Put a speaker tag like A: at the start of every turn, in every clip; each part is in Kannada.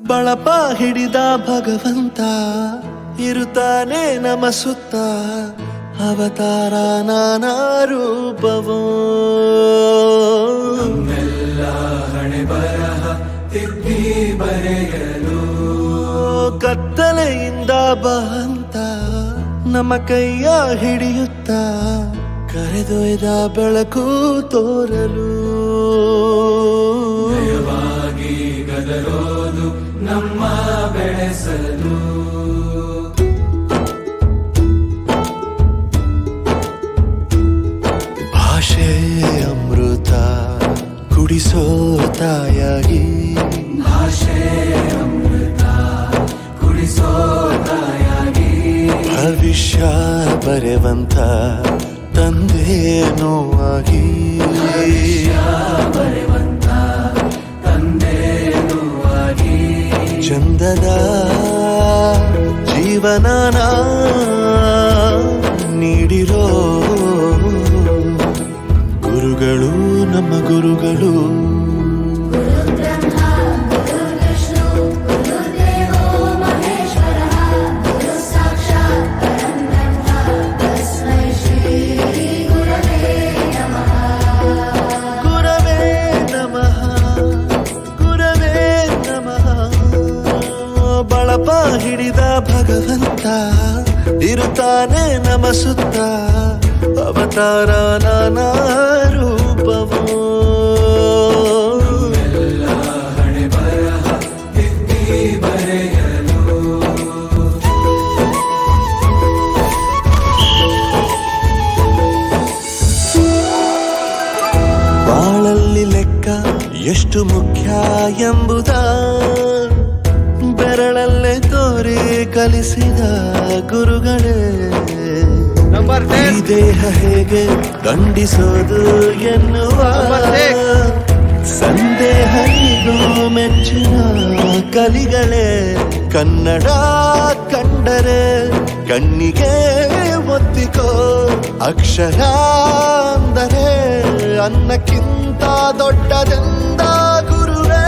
A: ಬಳಪ ಹಿಡಿದ ಭಗವಂತ ಇರುತ್ತಾನೆ ನಮ ಸುತ್ತ ಅವತಾರ ನಾನಾ ರೂಪವೋ
B: ಹಣೆ ಬರಹ ತಿದ್ದಿ ಬರೆಯಲು
A: ಕತ್ತಲೆಯಿಂದ ಬಂತ ನಮ್ಮ ಕೈಯ ಹಿಡಿಯುತ್ತ ಕರೆದೊಯ್ದ ಬೆಳಕು ತೋರಲು
B: ಭಯವಾಗಿ ಗದರೋದು ನಮ್ಮ ಬೆಳೆಸಲು
A: ಭಾಷೆ ಅಮೃತ ಕುಡಿಸೋ ತಾಯಾಗಿ
B: ಭಾಷೆ ಅಮೃತ ಕುಡಿಸೋ ತಾಯಾಗಿ
A: ಭವಿಷ್ಯ ಬರೆವಂತ ತಂದೇನೋ ಆಗಿ
B: ಬರೆವಂತ ತಂದೇನೂ ಆಗಿ
A: ಚಂದದ ಜೀವನನ ನೀಡಿರೋ ಗುರುಗಳು ನಮ್ಮ ಗುರುಗಳು ಗುರವೇ ನಮಃ ಗುರವೇ ನಮಃ ಬಳಪ ಹಿಡಿದ ಭಗವಂತ ಇರುತ್ತಾನೆ ನಮ ಸುತ್ತ ಅವತಾರ ನಾನಾ ರೂಪವೋ
B: ಹಣೆ ಬರಹ ತಿದ್ದಿ ಬರೆಯಲು
A: ಬಾಳಲ್ಲಿ ಲೆಕ್ಕ ಎಷ್ಟು ಮುಖ್ಯ ಎಂಬುದ ಬೆರಳಲ್ಲೇ ತೋರಿ ಕಲಿಸಿದ ಗುರುಗಳೇ ಈ ದೇಹ ಹೇಗೆ ದಂಡಿಸೋದು ಎನ್ನುವ ಸಂದೇಹ ಇದು ಮೆಚ್ಚಿನ ಕಲಿಗಳೇ ಕನ್ನಡ ಕಂಡರೆ ಕಣ್ಣಿಗೆ ಒತ್ತಿಕೋ ಅಕ್ಷರ ಅಂದರೆ ಅನ್ನಕ್ಕಿಂತ ದೊಡ್ಡದೆಂದ ಗುರುವೇ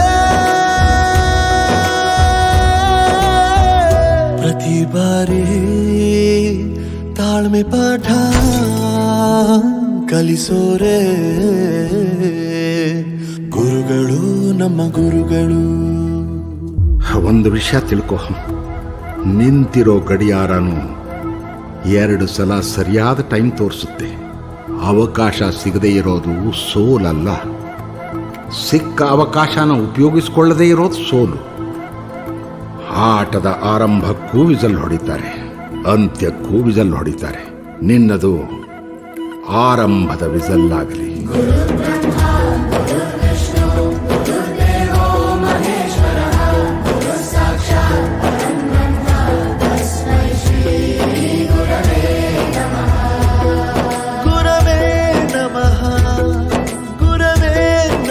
A: ಪ್ರತಿ ಬಾರಿ ತಾಳ್ಮೆ ಪಾಠ ಕಲಿಸೋರೆ ಗುರುಗಳು ನಮ್ಮ ಗುರುಗಳು.
C: ಒಂದು ವಿಷಯ ತಿಳ್ಕೊ, ನಿಂತಿರೋ ಗಡಿಯಾರನು 2 ಸಲ ಸರಿಯಾದ ಟೈಮ್ ತೋರಿಸುತ್ತೆ. ಅವಕಾಶ ಸಿಗದೇ ಇರೋದು ಸೋಲಲ್ಲ, ಸಿಕ್ಕ ಅವಕಾಶನ ಉಪಯೋಗಿಸ್ಕೊಳ್ಳದೇ ಇರೋದು ಸೋಲು. ಆಟದ ಆರಂಭಕ್ಕೂ ವಿಸಲ್ ಹೊಡಿತಾರೆ, ಅಂತ್ಯಕ್ಕೂ ವಿಸಲ್ ಹೊಡಿತಾರೆ. ನಿನ್ನದು ಆರಂಭದ ವಿಸಲ್ ಆಗಲಿ.